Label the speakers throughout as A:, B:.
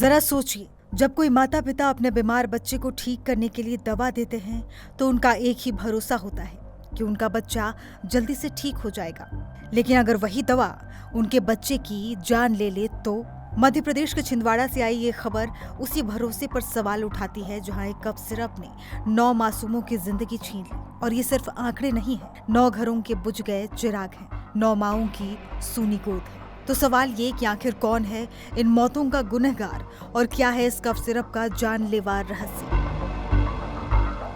A: जरा सोचिए, जब कोई माता पिता अपने बीमार बच्चे को ठीक करने के लिए दवा देते हैं तो उनका एक ही भरोसा होता है कि उनका बच्चा जल्दी से ठीक हो जाएगा। लेकिन अगर वही दवा उनके बच्चे की जान ले ले तो मध्य प्रदेश के छिंदवाड़ा से आई ये खबर उसी भरोसे पर सवाल उठाती है जहां एक कफ सिरप ने 9 मासूमों की जिंदगी छीन ली। और ये सिर्फ आंकड़े नहीं है, 9 घरों के बुझ गए चिराग हैं, 9 माओं की सूनी गोद है। तो सवाल ये कि आखिर कौन है इन मौतों का गुनहगार और क्या है इस कफ सिरप का जानलेवा रहस्य।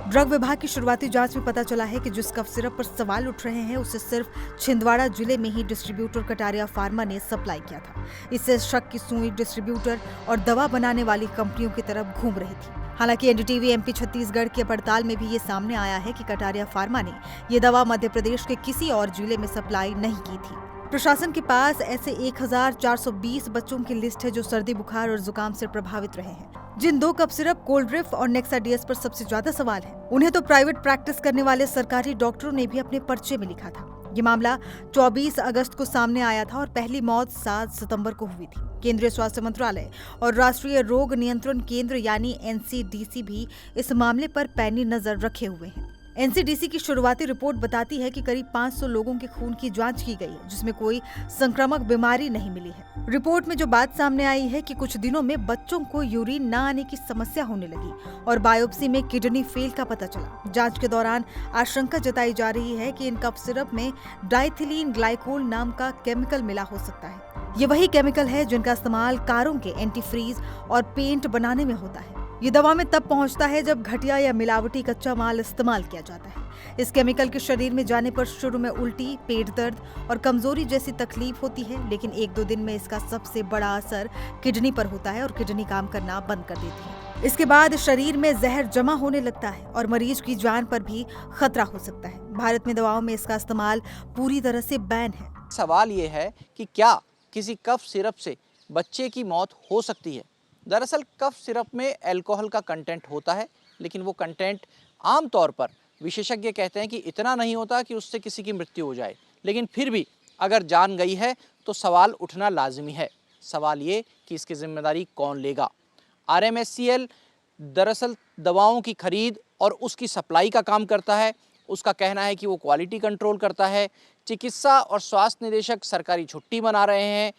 A: ड्रग विभाग की शुरुआती जांच में पता चला है कि जिस कफ सिरप पर सवाल उठ रहे हैं उसे सिर्फ छिंदवाड़ा जिले में ही डिस्ट्रीब्यूटर कटारिया फार्मा ने सप्लाई किया था। इससे शक की सुई डिस्ट्रीब्यूटर और दवा बनाने वाली कंपनियों की तरफ घूम रही थी। हालांकि एनडीटीवी एमपी छत्तीसगढ़ की पड़ताल में भी ये सामने आया है कि कटारिया फार्मा ने ये दवा मध्य प्रदेश के किसी और जिले में सप्लाई नहीं की थी। प्रशासन के पास ऐसे 1420 बच्चों की लिस्ट है जो सर्दी बुखार और जुकाम से प्रभावित रहे हैं। जिन 2 कफ सिरप कोल्ड्रिफ और नेक्साडीएस पर सबसे ज्यादा सवाल है, उन्हें तो प्राइवेट प्रैक्टिस करने वाले सरकारी डॉक्टरों ने भी अपने पर्चे में लिखा था। ये मामला 24 अगस्त को सामने आया था और पहली मौत 7 सितंबर को हुई थी। केंद्रीय स्वास्थ्य मंत्रालय और राष्ट्रीय रोग नियंत्रण केंद्र यानी एनसीडीसी भी इस मामले पर पैनी नजर रखे हुए हैं। एनसीडीसी की शुरुआती रिपोर्ट बताती है कि करीब 500 लोगों के खून की जांच की गई है जिसमें कोई संक्रामक बीमारी नहीं मिली है। रिपोर्ट में जो बात सामने आई है कि कुछ दिनों में बच्चों को यूरिन न आने की समस्या होने लगी और बायोप्सी में किडनी फेल का पता चला। जांच के दौरान आशंका जताई जा रही है कि इन कफ सिरप में डाइथिलीन ग्लाइकोल नाम का केमिकल मिला हो सकता है। ये वही केमिकल है जिनका इस्तेमाल कारों के एंटी फ्रीज और पेंट बनाने में होता है। ये दवा में तब पहुंचता है जब घटिया या मिलावटी कच्चा माल इस्तेमाल किया जाता है। इस केमिकल के शरीर में जाने पर शुरू में उल्टी, पेट दर्द और कमजोरी जैसी तकलीफ होती है, लेकिन 1-2 दिन में इसका सबसे बड़ा असर किडनी पर होता है और किडनी काम करना बंद कर देती है। इसके बाद शरीर में जहर जमा होने लगता है और मरीज की जान पर भी खतरा हो सकता है। भारत में दवाओं में इसका इस्तेमाल पूरी तरह से बैन है।
B: सवाल ये है कि क्या किसी कफ सिरप से बच्चे की मौत हो सकती है। दरअसल कफ सिरप में अल्कोहल का कंटेंट होता है, लेकिन वो कंटेंट आमतौर पर विशेषज्ञ कहते हैं कि इतना नहीं होता कि उससे किसी की मृत्यु हो जाए। लेकिन फिर भी अगर जान गई है तो सवाल उठना लाजमी है। सवाल ये कि इसकी जिम्मेदारी कौन लेगा। RMSCL दरअसल दवाओं की खरीद और उसकी सप्लाई का काम करता है। उसका कहना है कि वो क्वालिटी कंट्रोल करता है। चिकित्सा और स्वास्थ्य निदेशक सरकारी छुट्टी मना रहे हैं।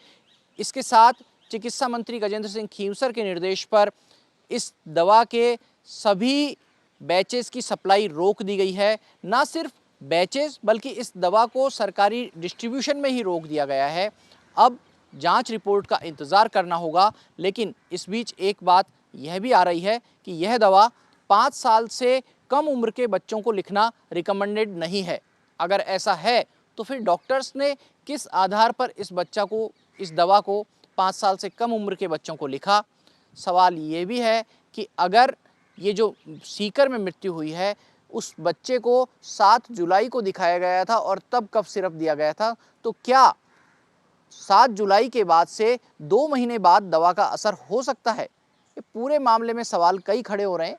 B: इसके साथ चिकित्सा मंत्री गजेंद्र सिंह खींवसर के निर्देश पर इस दवा के सभी बैचेस की सप्लाई रोक दी गई है। ना सिर्फ बैचेस बल्कि इस दवा को सरकारी डिस्ट्रीब्यूशन में ही रोक दिया गया है। अब जांच रिपोर्ट का इंतज़ार करना होगा। लेकिन इस बीच एक बात यह भी आ रही है कि यह दवा 5 साल से कम उम्र के बच्चों को लिखना रिकमेंडेड नहीं है। अगर ऐसा है तो फिर डॉक्टर्स ने किस आधार पर इस दवा को 5 साल से कम उम्र के बच्चों को लिखा। सवाल ये भी है कि अगर ये जो सीकर में मृत्यु हुई है उस बच्चे को 7 जुलाई को दिखाया गया था और तब कफ सिरप दिया गया था, तो क्या 7 जुलाई के बाद से 2 महीने बाद दवा का असर हो सकता है। ये पूरे मामले में सवाल कई खड़े हो रहे हैं।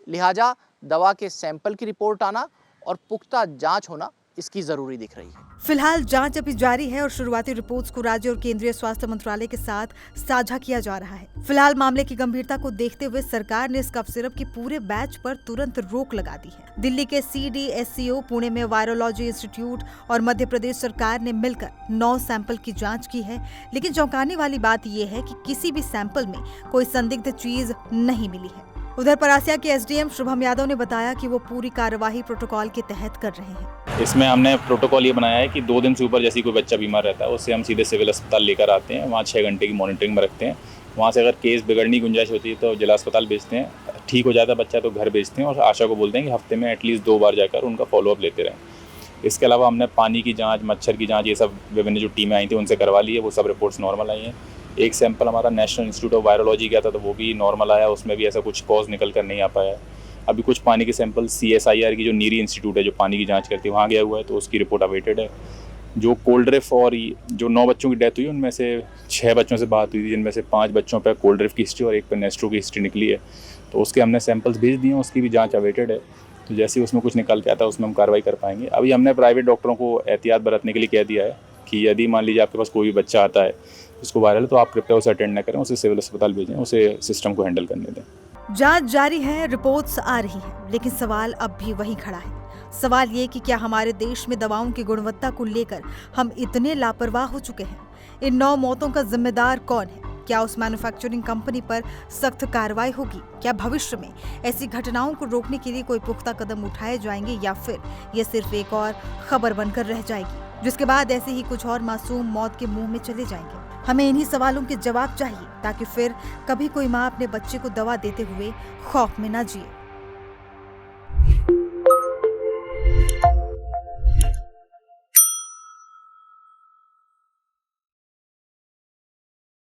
B: लिहाजा दवा के सैंपल की रिपोर्ट आना और पुख्ता जांच होना इसकी जरूरी दिख रही है।
A: फिलहाल जांच अभी जारी है और शुरुआती रिपोर्ट्स को राज्य और केंद्रीय स्वास्थ्य मंत्रालय के साथ साझा किया जा रहा है। फिलहाल मामले की गंभीरता को देखते हुए सरकार ने इस कफ सिरप की पूरे बैच पर तुरंत रोक लगा दी है। दिल्ली के CDSCO, पुणे में वायरोलॉजी इंस्टीट्यूट और मध्य प्रदेश सरकार ने मिलकर 9 सैंपल की जाँच की है। लेकिन चौंकाने वाली बात यह है कि किसी भी सैंपल में कोई संदिग्ध चीज नहीं मिली है। उधर परासिया के SDM शुभम यादव ने बताया कि वो पूरी कार्यवाही प्रोटोकॉल के तहत कर रहे हैं।
C: इसमें हमने प्रोटोकॉल ये बनाया है कि 2 दिन से ऊपर जैसे कोई बच्चा बीमार रहता है उससे हम सीधे सिविल अस्पताल लेकर आते हैं, वहाँ 6 घंटे की मॉनिटरिंग में रखते हैं। वहाँ से अगर केस बिगड़ने की गुंजाइश होती है तो जिला अस्पताल भेजते हैं, ठीक हो जाता है बच्चा तो घर भेजते हैं और आशा को बोलते हैं कि हफ्ते में एटलीस्ट 2 बार जाकर उनका फॉलोअप लेते रहें। इसके अलावा हमने पानी की जाँच, मच्छर की जाँच, ये सब विभिन्न जो टीमें आई थी उनसे करवा ली है, वो सब रिपोर्ट्स नॉर्मल आई हैं। एक सैंपल हमारा नेशनल इंस्टीट्यूट ऑफ वायरोलॉजी गया था तो वो भी नॉर्मल आया, उसमें भी ऐसा कुछ कॉज निकल कर नहीं आ पाया। अभी कुछ पानी के सैंपल CSIR की जो नीरी इंस्टीट्यूट है जो पानी की जांच करती है वहाँ गया हुआ है, तो उसकी रिपोर्ट अवेटेड है। जो कोल्ड्रिफ और जो 9 बच्चों की डेथ हुई उनमें से 6 बच्चों से बात हुई थी, जिनमें से 5 बच्चों पर कोल्ड्रिफ की हिस्ट्री और एक पर नेस्ट्रो की हिस्ट्री निकली है, तो उसके हमने सैंपल्स भेज दिए हैं, उसकी भी जाँच अवेटेड है। तो जैसे ही उसमें कुछ निकल के आता है उसमें हम कार्रवाई कर पाएंगे। अभी हमने प्राइवेट डॉक्टरों को एहतियात बरतने के लिए कह दिया है कि यदि मान लीजिए आपके पास कोई भी बच्चा आता है उसको वायरल है, तो आप कृपया उसे अटेंड न करें, उसे सिविल अस्पताल भेजें, उसे सिस्टम को हैंडल करने दें।
A: जांच जारी है, रिपोर्ट्स आ रही हैं, लेकिन सवाल अब भी वही खड़ा है। सवाल ये कि क्या हमारे देश में दवाओं की गुणवत्ता को लेकर हम इतने लापरवाह हो चुके हैं? इन 9 मौतों का जिम्मेदार कौन है? क्या उस मैन्युफैक्चरिंग कंपनी पर सख्त कार्रवाई होगी? क्या भविष्य में ऐसी घटनाओं को रोकने के लिए कोई पुख्ता कदम उठाए जाएंगे, या फिर ये सिर्फ एक और खबर बनकर रह जाएगी, जिसके बाद ऐसे ही कुछ और मासूम मौत के मुंह में चले जाएंगे? हमें इन्हीं सवालों के जवाब चाहिए, ताकि फिर कभी कोई माँ अपने बच्चे को दवा देते हुए खौफ में न जिए।